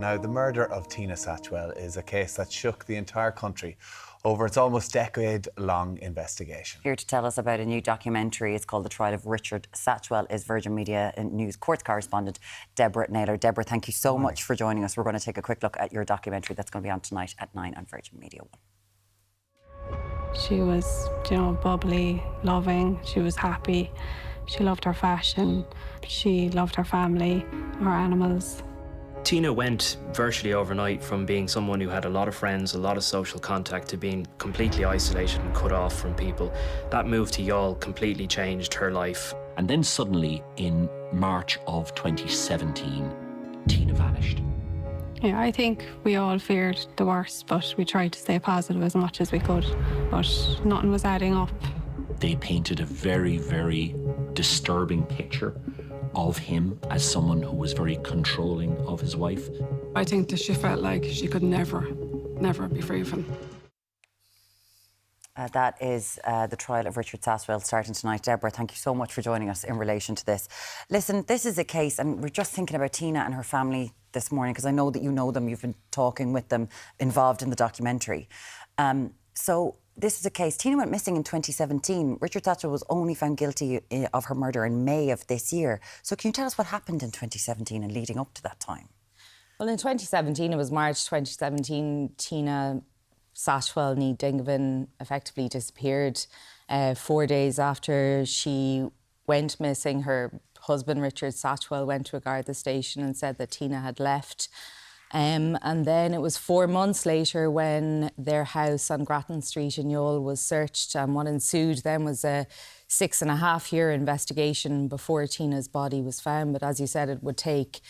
Now, the murder of Tina Satchwell is a case that shook the entire country over its almost decade-long investigation. Here to tell us about a new documentary, it's called The Trial of Richard Satchwell, is Virgin Media News Courts correspondent Deborah Naylor. Deborah, thank you so much for joining us. We're going to take a quick look at your documentary that's going to be on tonight at 9 on Virgin Media 1. She was, bubbly, loving. She was happy. She loved her fashion. She loved her family, her animals. Tina went virtually overnight from being someone who had a lot of friends, a lot of social contact, to being completely isolated and cut off from people. That move to Youghal completely changed her life. And then suddenly, in March of 2017, Tina vanished. Yeah, I think we all feared the worst, but we tried to stay positive as much as we could. But nothing was adding up. They painted a very, very disturbing picture of him as someone who was very controlling of his wife. I think that she felt like she could never be free of him. That is The Trial of Richard Satchwell starting tonight. Deborah, thank you so much for joining us in relation to this. Listen, this is a case, and we're just thinking about Tina and her family this morning, because I know that you know them, you've been talking with them, involved in the documentary. So this is a case. Tina went missing in 2017. Richard Satchwell was only found guilty of her murder in May of this year. So can you tell us what happened in 2017 and leading up to that time? Well, in 2017, it was March 2017, Tina Satchwell ní Dingavan effectively disappeared. 4 days after she went missing, her husband, Richard Satchwell, went to a Garda station and said that Tina had left. And then it was 4 months later when their house on Grattan Street in Youghal was searched, and what ensued then was a 6.5-year investigation before Tina's body was found. But as you said, it would take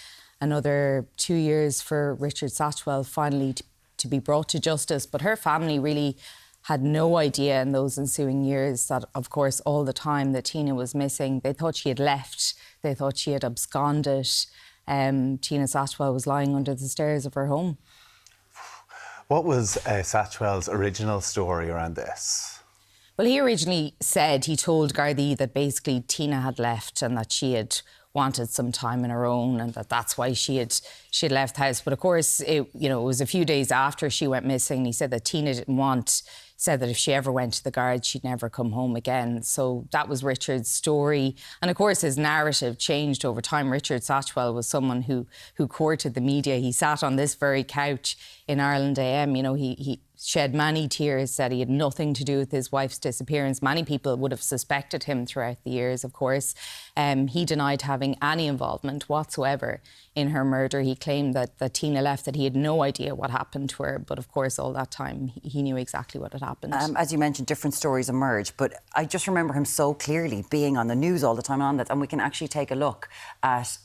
another 2 years for Richard Satchwell finally to be brought to justice. But her family really had no idea in those ensuing years that, of course, all the time that Tina was missing, they thought she had left, they thought she had absconded. Tina Satchwell was lying under the stairs of her home. What was Satchwell's original story around this? Well, he originally said, he told Gardaí that basically Tina had left and that she had wanted some time on her own, and that's why she had left the house. But of course, it was a few days after she went missing. He said that Tina said that if she ever went to the guards, she'd never come home again. So that was Richard's story. And of course, his narrative changed over time. Richard Satchwell was someone who courted the media. He sat on this very couch in Ireland AM. He shed many tears, said he had nothing to do with his wife's disappearance. Many people would have suspected him throughout the years, of course. He denied having any involvement whatsoever in her murder. He claimed that Tina left, that he had no idea what happened to her. But of course, all that time, he knew exactly what had happened. As you mentioned, different stories emerge, but I just remember him so clearly being on the news all the time on that. And we can actually take a look at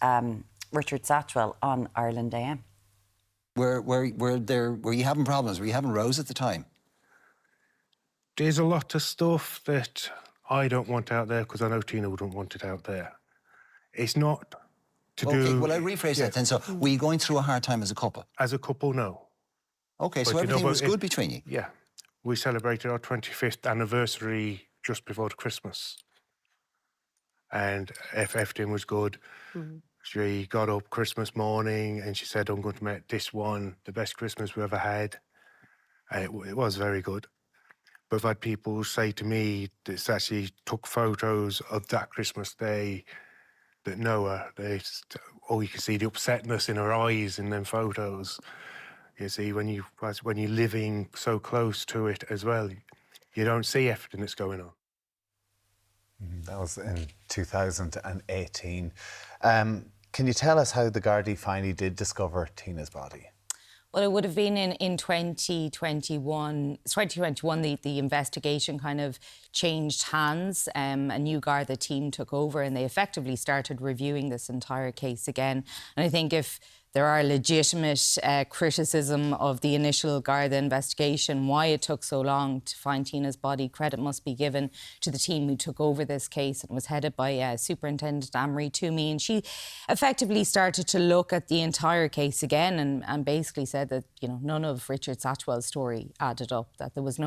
Richard Satchwell on Ireland AM. Were you having problems? Were you having rows at the time? There's a lot of stuff that I don't want out there because I know Tina wouldn't want it out there. It's not to do... Okay, well, I rephrase that then. So, were you going through a hard time as a couple? As a couple, no. Okay, so everything was good between you? Yeah. We celebrated our 25th anniversary just before the Christmas. And everything was good. Mm-hmm. She got up Christmas morning and she said, I'm going to make this one the best Christmas we ever had. And it was very good. But I've had people say to me that she took photos of that Christmas day that know her. You can see the upsetness in her eyes in them photos. You see, when you're living so close to it as well, you don't see everything that's going on. That was in 2018. Can you tell us how the Gardaí finally did discover Tina's body? Well, it would have been in 2021. 2021, the investigation kind of changed hands. A new Garda team took over and they effectively started reviewing this entire case again. And I think if there are legitimate criticism of the initial Garda investigation, why it took so long to find Tina's body, credit must be given to the team who took over this case and was headed by Superintendent Anne-Marie Toomey. And she effectively started to look at the entire case again and basically said that, none of Richard Satchwell's story added up, that there was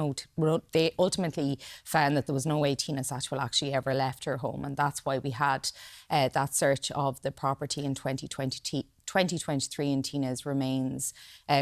they ultimately found that there was no way Tina Satchwell actually ever left her home. And that's why we had that search of the property in 2020. 2023, and Tina's remains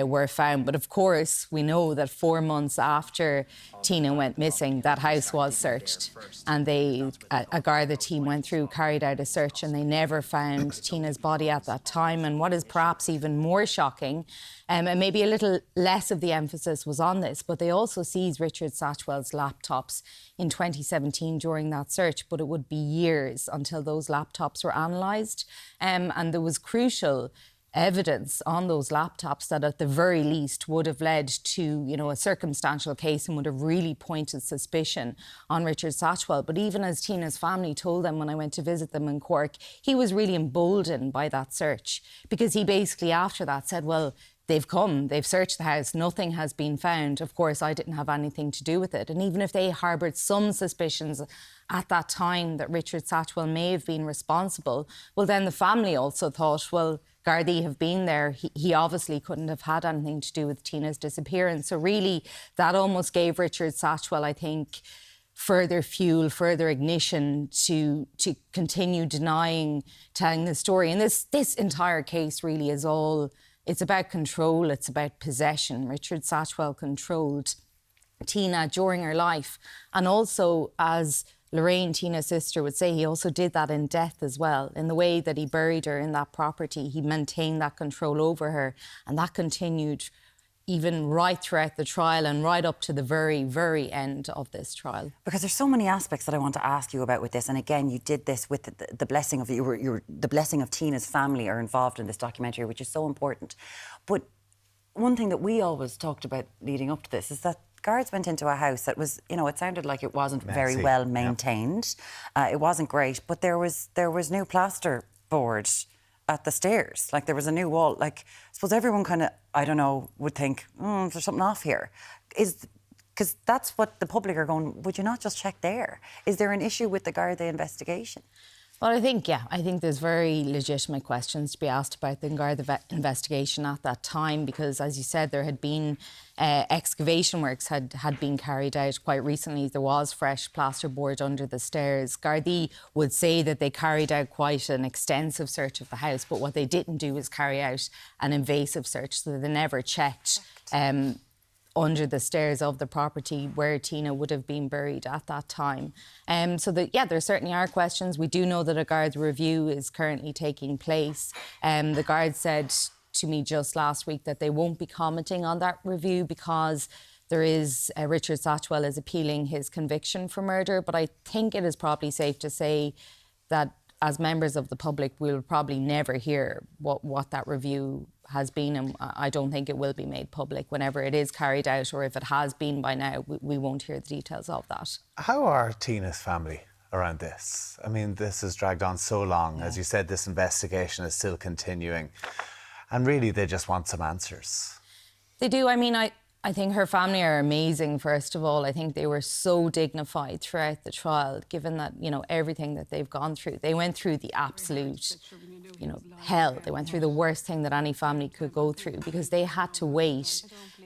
were found. But of course, we know that 4 months after Tina went missing, that house was searched, and a Garda team went through, carried out a search, and they never found Tina's body at that time. And what is perhaps even more shocking, and maybe a little less of the emphasis was on this, but they also seized Richard Satchwell's laptops in 2017 during that search, but it would be years until those laptops were analysed. And there was crucial evidence on those laptops that at the very least would have led to, you know, a circumstantial case and would have really pointed suspicion on Richard Satchwell. But even as Tina's family told them when I went to visit them in Cork, he was really emboldened by that search, because he basically after that said, well, they've come, they've searched the house, nothing has been found. Of course, I didn't have anything to do with it. And even if they harboured some suspicions at that time that Richard Satchwell may have been responsible, well, then the family also thought, well, Gardaí have been there. He obviously couldn't have had anything to do with Tina's disappearance. So really, that almost gave Richard Satchwell, I think, further fuel, further ignition to continue denying telling the story. And this entire case really is all... It's about control, it's about possession. Richard Satchwell controlled Tina during her life. And also, as Lorraine, Tina's sister, would say, he also did that in death as well. In the way that he buried her in that property, he maintained that control over her. And that continued even right throughout the trial and right up to the very, very end of this trial. Because there's so many aspects that I want to ask you about with this. And again, you did this with the blessing of the blessing of Tina's family are involved in this documentary, which is so important. But one thing that we always talked about leading up to this is that guards went into a house that was, you know, it sounded like it wasn't very well maintained. Yep. It wasn't great, but there was new plasterboard at the stairs. Like, there was a new wall. Like, I suppose everyone kind of, I don't know, would think, there's something off here. Because that's what the public are going, would you not just check there? Is there an issue with the Garda investigation? Well, I think there's very legitimate questions to be asked about the Garda investigation at that time, because, as you said, there had been excavation works had been carried out quite recently. There was fresh plasterboard under the stairs. Gardaí would say that they carried out quite an extensive search of the house, but what they didn't do was carry out an invasive search, so they never checked under the stairs of the property where Tina would have been buried at that time. There certainly are questions. We do know that a guard review is currently taking place. The guard said to me just last week that they won't be commenting on that review because there is Richard Satchwell is appealing his conviction for murder. But I think it is probably safe to say that as members of the public, we'll probably never hear what that review has been, and I don't think it will be made public whenever it is carried out, or if it has been by now, we won't hear the details of that. How are Tina's family around this? I mean, this has dragged on so long. As you said, this investigation is still continuing, and really they just want some answers. They do. I mean, I think her family are amazing, first of all. I think they were so dignified throughout the trial, given that, you know, everything that they've gone through. They went through the absolute, you know, hell. They went through the worst thing that any family could go through, because they had to wait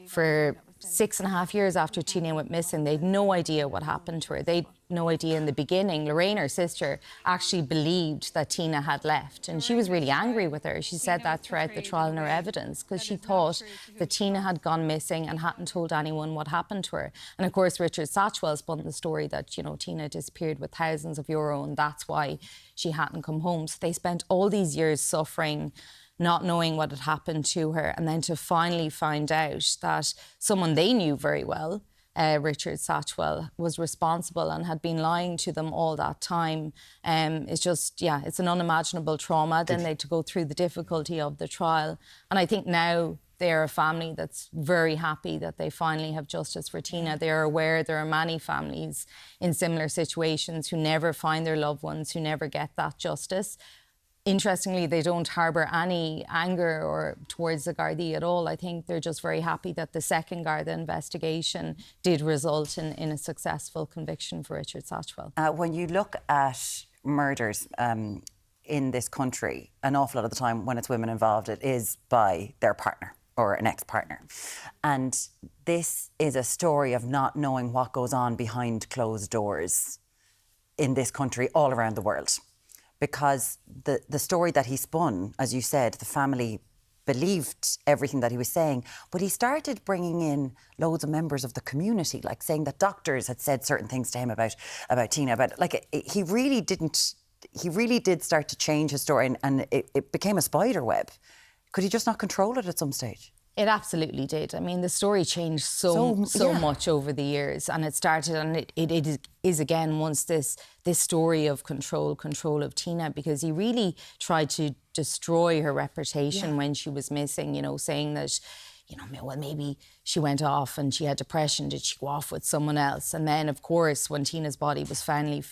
for 6.5 years after Tina went missing. They had no idea what happened to her. They had no idea in the beginning. Lorraine, her sister, actually believed that Tina had left, and she was really angry with her. She said that throughout the trial in her evidence, because she thought that Tina had gone missing and hadn't told anyone what happened to her. And of course, Richard Satchwell spun the story that, you know, Tina disappeared with thousands of euro, and that's why she hadn't come home. So they spent all these years suffering, not knowing what had happened to her, and then to finally find out that someone they knew very well, Richard Satchwell, was responsible and had been lying to them all that time. It's just, it's an unimaginable trauma. Then they had to go through the difficulty of the trial. And I think now they're a family that's very happy that they finally have justice for Tina. They are aware there are many families in similar situations who never find their loved ones, who never get that justice. Interestingly, they don't harbour any anger or towards the Gardaí at all. I think they're just very happy that the second Garda investigation did result in a successful conviction for Richard Satchwell. When you look at murders in this country, an awful lot of the time when it's women involved, it is by their partner or an ex-partner. And this is a story of not knowing what goes on behind closed doors in this country all around the world. because the story that he spun, as you said, the family believed everything that he was saying, but he started bringing in loads of members of the community, like saying that doctors had said certain things to him about Tina, he really did start to change his story, and it became a spider web. Could he just not control it at some stage? It absolutely did. I mean, the story changed so much over the years, and it started, and it is again once this story of control of Tina, because he really tried to destroy her reputation when she was missing. You know, saying that, you know, well, maybe she went off and she had depression. Did she go off with someone else? And then, of course, when Tina's body was finally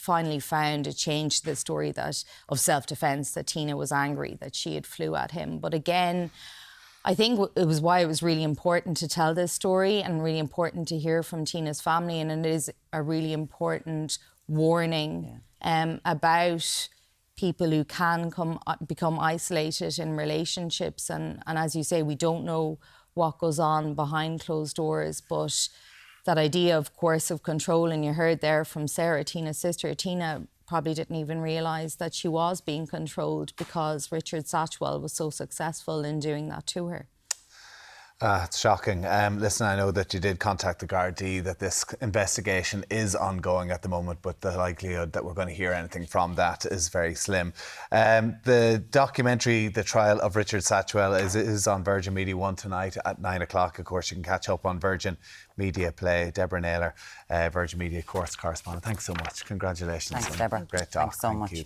found, it changed the story of self-defence, that Tina was angry that she had flew at him. But again, I think it was why it was really important to tell this story, and really important to hear from Tina's family, and it is a really important warning about people who can become isolated in relationships. And as you say, we don't know what goes on behind closed doors, but that idea, of course, of control, and you heard there from Sarah, Tina's sister, Tina probably didn't even realise that she was being controlled because Richard Satchwell was so successful in doing that to her. It's shocking. Listen, I know that you did contact the Gardaí, that this investigation is ongoing at the moment, but the likelihood that we're going to hear anything from that is very slim. The documentary, The Trial of Richard Satchwell, is on Virgin Media 1 tonight at 9 o'clock. Of course, you can catch up on Virgin Media Play. Deborah Naylor, Virgin Media Correspondent. Thanks so much. Congratulations. Thanks, Deborah. Great talk. Thanks so much. You.